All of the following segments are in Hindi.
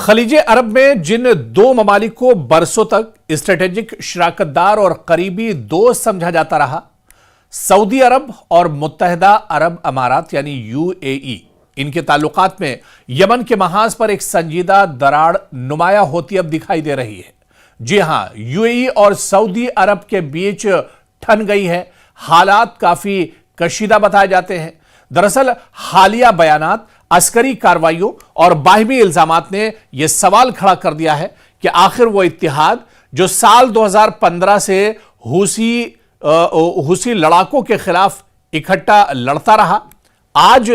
खलीजे अरब में जिन दो ममालिक को बरसों तक स्ट्रेटेजिक शराकतदार और करीबी दोस्त समझा जाता रहा, सऊदी अरब और मुत्तहिदा अरब अमारात यानी यूएई, इनके ताल्लुकात में यमन के महाज पर एक संजीदा दरार नुमाया होती अब दिखाई दे रही है। जी हां, यूएई और सऊदी अरब के बीच ठन गई है। हालात काफी कशीदा बताए जाते हैं। दरअसल हालिया बयानात, अस्करी कार्रवाइयों और बाहिमी इल्जामात ने यह सवाल खड़ा कर दिया है कि आखिर वो इत्तेहाद जो साल 2015 से हुसी लड़ाकों के खिलाफ इकट्ठा लड़ता रहा, आज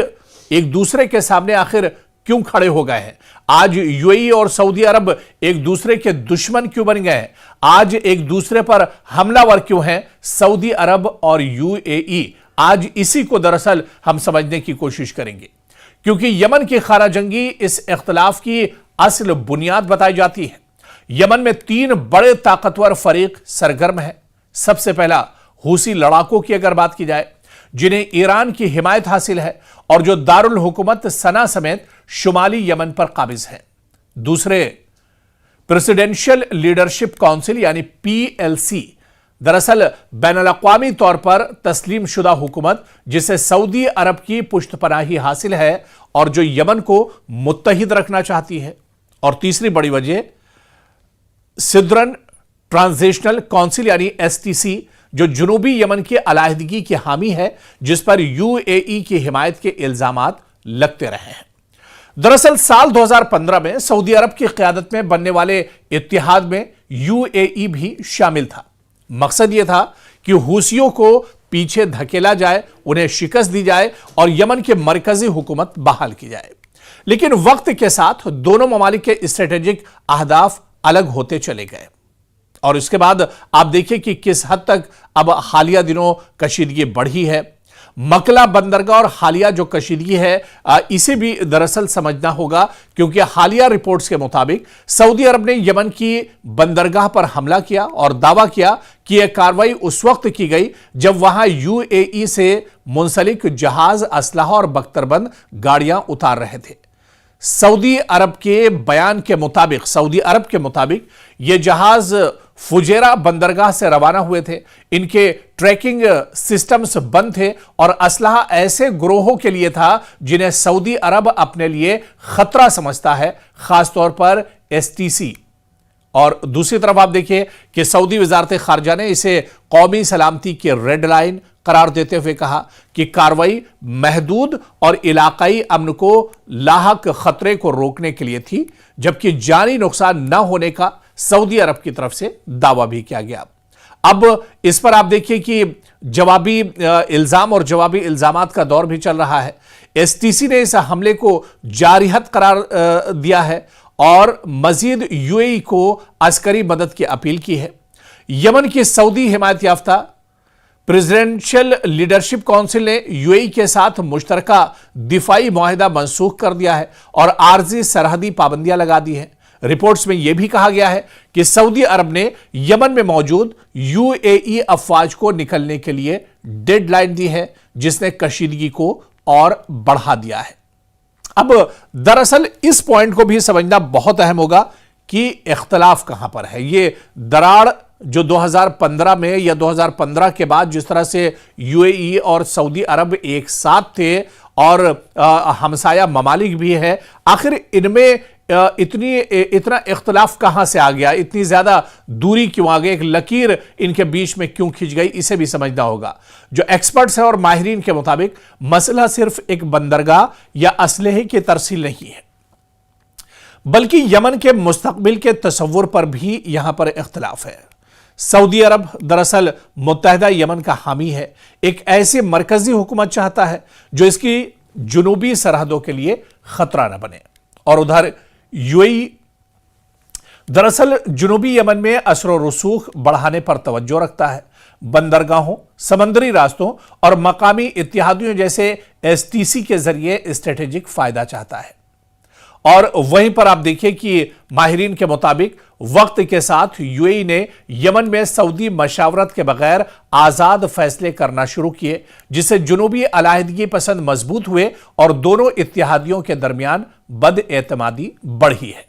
एक दूसरे के सामने आखिर क्यों खड़े हो गए हैं? आज यूएई और सऊदी अरब एक दूसरे के दुश्मन क्यों बन गए हैं? आज एक दूसरे पर हमलावर क्यों हैं सऊदी अरब और यूएई? आज इसी को दरअसल हम समझने की कोशिश करेंगे, क्योंकि यमन की खारा जंगी इस इख्तिलाफ की असल बुनियाद बताई जाती है। यमन में तीन बड़े ताकतवर फरीक सरगर्म हैं। सबसे पहला हुसी लड़ाकों की अगर बात की जाए, जिन्हें ईरान की हिमायत हासिल है और जो दारुल हुकूमत सना समेत शुमाली यमन पर काबिज है। दूसरे प्रेसिडेंशियल लीडरशिप काउंसिल यानी पीएलसी, दरअसल बैनुल-अक़वामी तौर पर तस्लीम शुदा हुकूमत जिसे सऊदी अरब की पुश्तपनाही हासिल है और जो यमन को मुत्तहिद रखना चाहती है। और तीसरी बड़ी वजह सिद्रन ट्रांजिशनल काउंसिल यानी एसटीसी, जो जुनूबी यमन की अलाहिदगी की हामी है, जिस पर यूएई की हिमायत के इल्जामात लगते रहे हैं। दरअसल साल 2015 में सऊदी अरब की क़यादत में बनने वाले इत्तेहाद में यूएई भी शामिल था। मकसद यह था कि हुसियों को पीछे धकेला जाए, उन्हें शिकस्त दी जाए और यमन की मरकजी हुकूमत बहाल की जाए। लेकिन वक्त के साथ दोनों ममालिक के स्ट्रेटेजिक अहदाफ अलग होते चले गए और इसके बाद आप देखिए कि किस हद तक अब हालिया दिनों कशीदगी बढ़ी है। मकला बंदरगाह और हालिया जो कशीदगी है, इसे भी दरअसल समझना होगा, क्योंकि हालिया रिपोर्ट्स के मुताबिक सऊदी अरब ने यमन की बंदरगाह पर हमला किया और दावा किया कि यह कार्रवाई उस वक्त की गई जब वहां यूएई से मुंसलिक जहाज, असलहा और बख्तरबंद गाड़ियां उतार रहे थे। सऊदी अरब के मुताबिक यह जहाज फुजेरा बंदरगाह से रवाना हुए थे। इनके ट्रैकिंग सिस्टम्स बंद थे और असलहा ऐसे ग्रोहों के लिए था जिन्हें सऊदी अरब अपने लिए खतरा समझता है, खासतौर पर एसटीसी। और दूसरी तरफ आप देखिए कि सऊदी वजारत खारजा ने इसे कौमी सलामती की रेड लाइन करार देते हुए कहा कि कार्रवाई महदूद और इलाकाई अमन को लाहक खतरे को रोकने के लिए थी, जबकि जानी नुकसान न होने का सऊदी अरब की तरफ से दावा भी किया गया। अब इस पर आप देखिए कि जवाबी इल्जाम और जवाबी इल्जामात का दौर भी चल रहा है। एसटीसी ने इस हमले को जारिहत करार दिया है और मजीद यूएई को अस्करी मदद की अपील की है। यमन की सऊदी हिमायत याफ्ता प्रेसिडेंशियल लीडरशिप काउंसिल ने यूएई के साथ मुश्तरका दिफाई मुआहिदा मंसूख कर दिया है और आर्जी सरहदी पाबंदियां लगा दी हैं। रिपोर्ट्स में यह भी कहा गया है कि सऊदी अरब ने यमन में मौजूद यूएई अफवाज को निकलने के लिए डेडलाइन दी है, जिसने कशीदगी को और बढ़ा दिया है। अब दरअसल इस पॉइंट को भी समझना बहुत अहम होगा कि इख्तलाफ कहां पर है। ये दरार जो 2015 में या 2015 के बाद जिस तरह से यूएई और सऊदी अरब एक साथ थे और हमसाया ममालिक भी है, आखिर इनमें इतना इख्तलाफ कहां से आ गया, इतनी ज्यादा दूरी क्यों आ गई, एक लकीर इनके बीच में क्यों खिंच गई, इसे भी समझना होगा। जो एक्सपर्ट्स हैं और माहिरीन के मुताबिक मसला सिर्फ एक बंदरगाह या असलहे की तरसील नहीं है, बल्कि यमन के मुस्तकबिल के तसव्वुर पर भी यहां पर इख्तलाफ है। सऊदी अरब दरअसल मुत्तहिदा यमन का हामी है, एक ऐसी मरकजी हुकूमत चाहता है जो इसकी जुनूबी सरहदों के लिए खतरा न बने, और उधर यूएई दरअसल जुनूबी यमन में असर और रसूख बढ़ाने पर तवज्जो रखता है। बंदरगाहों, समंदरी रास्तों और मकामी इत्तेहादियों जैसे एसटीसी के जरिए स्ट्रेटेजिक फायदा चाहता है। और वहीं पर आप देखिए कि माहिरीन के मुताबिक वक्त के साथ यूएई ने यमन में सऊदी मशावरत के बगैर आजाद फैसले करना शुरू किए, जिससे जुनूबी अलाहिदगी पसंद मजबूत हुए और दोनों इत्तेहादियों के दरमियान बदएतमादी बढ़ी है।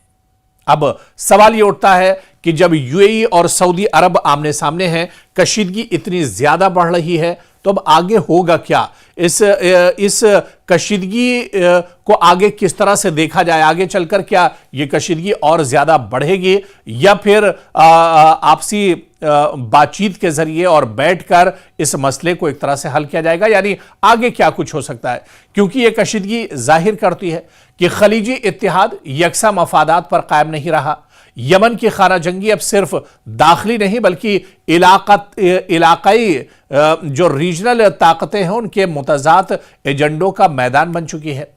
अब सवाल यह उठता है कि जब यूएई और सऊदी अरब आमने सामने हैं, कशीदगी इतनी ज्यादा बढ़ रही है, तो अब आगे होगा क्या? इस कशीदगी को आगे किस तरह से देखा जाए? आगे चलकर क्या यह कशीदगी और ज्यादा बढ़ेगी या फिर आपसी बातचीत के जरिए और बैठकर इस मसले को एक तरह से हल किया जाएगा? यानी आगे क्या कुछ हो सकता है, क्योंकि यह कशीदगी जाहिर करती है कि खलीजी इत्तेहाद यकसा मफादात पर कायम नहीं रहा। यमन की खाना जंगी अब सिर्फ दाखिली नहीं बल्कि इलाकाई जो रीजनल ताकतें हैं उनके मुतजाद एजेंडों का मैदान बन चुकी है।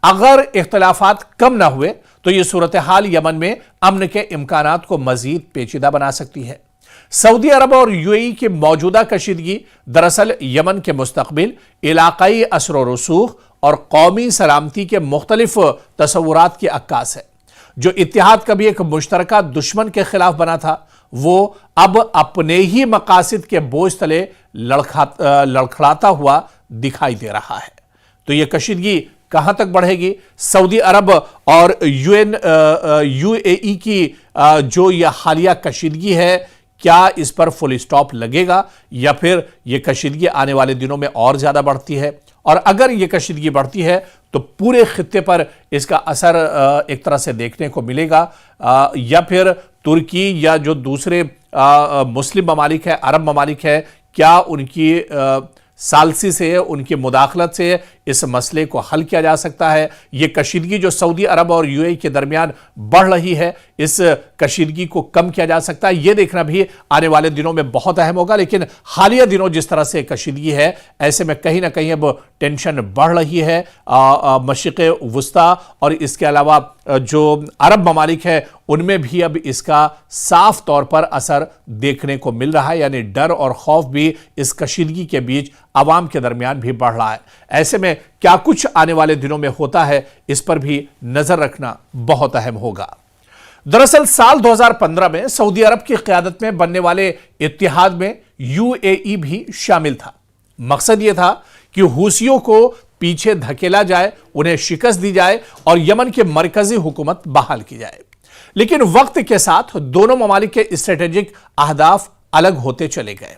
अगर इख्तिलाफात कम ना हुए तो यह सूरत हाल यमन में अमन के इम्कानात को मजीद पेचीदा बना सकती है। सऊदी अरब और यूएई की मौजूदा कशीदगी दरअसल यमन के मुस्तकबिल, इलाकाई असर व रसूख और कौमी सलामती के मुख्तलिफ तसव्वुरात की अक्कास है। जो इत्तेहाद कभी एक मुश्तरका दुश्मन के खिलाफ बना था, वो अब अपने ही मकासिद के बोझ तले लड़खड़ाता हुआ दिखाई दे रहा है। तो यह कशीदगी कहां तक बढ़ेगी? सऊदी अरब और यूएई की जो यह हालिया कशीदगी है, क्या इस पर फुल स्टॉप लगेगा या फिर यह कशीदगी आने वाले दिनों में और ज्यादा बढ़ती है? और अगर यह कशीदगी बढ़ती है तो पूरे खित्ते पर इसका असर एक तरह से देखने को मिलेगा, या फिर तुर्की या जो दूसरे मुस्लिम ममालिक है, अरब ममालिक है, क्या उनकी सालसी से, उनकी मुदाखलत से इस मसले को हल किया जा सकता है? यह कशीदगी जो सऊदी अरब और यूएई के दरमियान बढ़ रही है, इस कशीदगी को कम किया जा सकता है? यह देखना भी आने वाले दिनों में बहुत अहम होगा। लेकिन हालिया दिनों जिस तरह से कशीदगी है, ऐसे में कहीं ना कहीं अब टेंशन बढ़ रही है मशरिक़ वुस्ता और इसके अलावा जो अरब ममालिक है उनमें भी अब इसका साफ तौर पर असर देखने को मिल रहा है। यानी डर और खौफ भी इस कशीदगी के बीच आवाम के दरमियान भी बढ़ रहा है। ऐसे में क्या कुछ आने वाले दिनों में होता है, इस पर भी नजर रखना बहुत अहम होगा। दरअसल साल 2015 में सऊदी अरब की क़यादत में बनने वाले इत्तेहाद में यूएई भी शामिल था। मकसद यह था कि हूसियों को पीछे धकेला जाए, उन्हें शिकस्त दी जाए और यमन की मरकजी हुकूमत बहाल की जाए। लेकिन वक्त के साथ दोनों ममालिक के स्ट्रेटेजिक अहदाफ अलग होते चले गए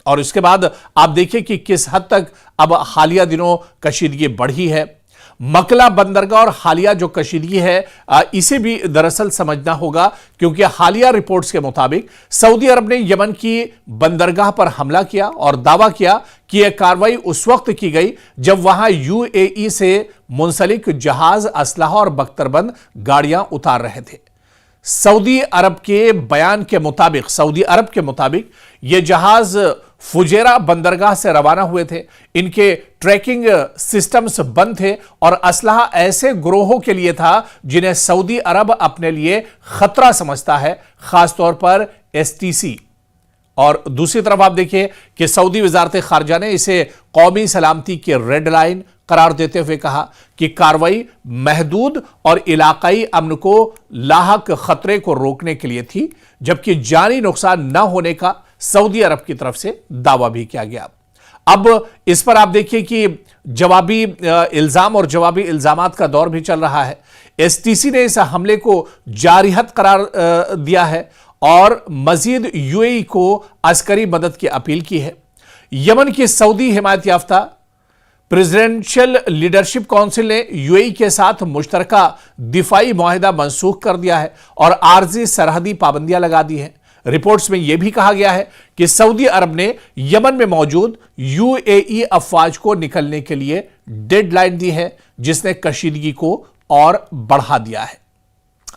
और इसके बाद आप देखिए कि किस हद तक अब हालिया दिनों कशीदगी बढ़ी है। मकला बंदरगाह और हालिया जो कशीदगी है, इसे भी दरअसल समझना होगा, क्योंकि हालिया रिपोर्ट्स के मुताबिक सऊदी अरब ने यमन की बंदरगाह पर हमला किया और दावा किया कि यह कार्रवाई उस वक्त की गई जब वहां यूएई से मुंसलिक जहाज, असलहा और बख्तरबंद गाड़ियां उतार रहे थे। सऊदी अरब के मुताबिक यह जहाज फुजेरा बंदरगाह से रवाना हुए थे। इनके ट्रैकिंग सिस्टम्स बंद थे और असलहा ऐसे ग्रोहों के लिए था जिन्हें सऊदी अरब अपने लिए खतरा समझता है, खासतौर पर एसटीसी। और दूसरी तरफ आप देखिए कि सऊदी वजारत खारजा ने इसे कौमी सलामती की रेड लाइन करार देते हुए कहा कि कार्रवाई महदूद और इलाकाई अमन को लाहक खतरे को रोकने के लिए थी, जबकि जानी नुकसान न होने का सऊदी अरब की तरफ से दावा भी किया गया। अब इस पर आप देखिए कि जवाबी इल्जाम और जवाबी इल्जामात का दौर भी चल रहा है। एसटीसी ने इस हमले को जारिहत करार दिया है और मजीद यूएई को अस्करी मदद की अपील की है। यमन की सऊदी हिमायत याफ्ता प्रेसिडेंशियल लीडरशिप काउंसिल ने यूएई के साथ मुश्तरका दिफाई मुआहिदा मंसूख कर दिया है और आर्जी सरहदी पाबंदियां लगा दी हैं। रिपोर्ट्स में यह भी कहा गया है कि सऊदी अरब ने यमन में मौजूद यूएई अफवाज को निकलने के लिए डेडलाइन दी है, जिसने कशीदगी को और बढ़ा दिया है।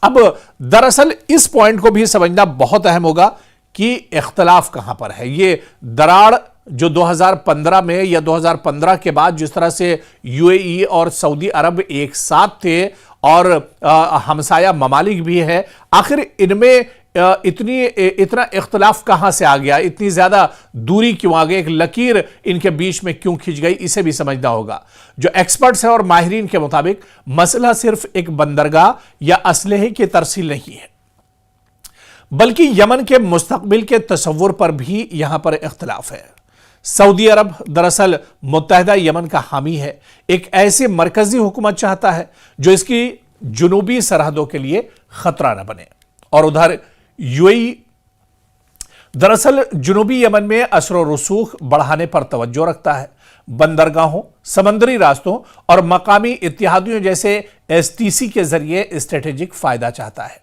अब दरअसल इस पॉइंट को भी समझना बहुत अहम होगा कि इख्तलाफ कहां पर है। ये दरार जो 2015 में या 2015 के बाद जिस तरह से यूएई और सऊदी अरब एक साथ थे और हमसाया ममालिक भी है, आखिर इनमें इतना इख्तलाफ कहां से आ गया, इतनी ज्यादा दूरी क्यों आ गई, एक लकीर इनके बीच में क्यों खिंच गई, इसे भी समझना होगा। जो एक्सपर्ट्स हैं और माहिरीन के मुताबिक मसला सिर्फ एक बंदरगाह या असलहे की तरसील नहीं है, बल्कि यमन के मुस्तकबिल के तसव्वुर पर भी यहां पर इख्तलाफ है। सऊदी अरब दरअसल मुत्तहदा यमन का हामी है, एक ऐसी मरकजी हुकूमत चाहता है जो इसकी जुनूबी सरहदों के लिए खतरा न बने। और उधर यूएई दरअसल जुनूबी यमन में असर रसूख बढ़ाने पर तवज्जो रखता है। बंदरगाहों, समुद्री रास्तों और मकामी इत्तेहादियों जैसे एसटीसी के जरिए स्ट्रेटेजिक फायदा चाहता है।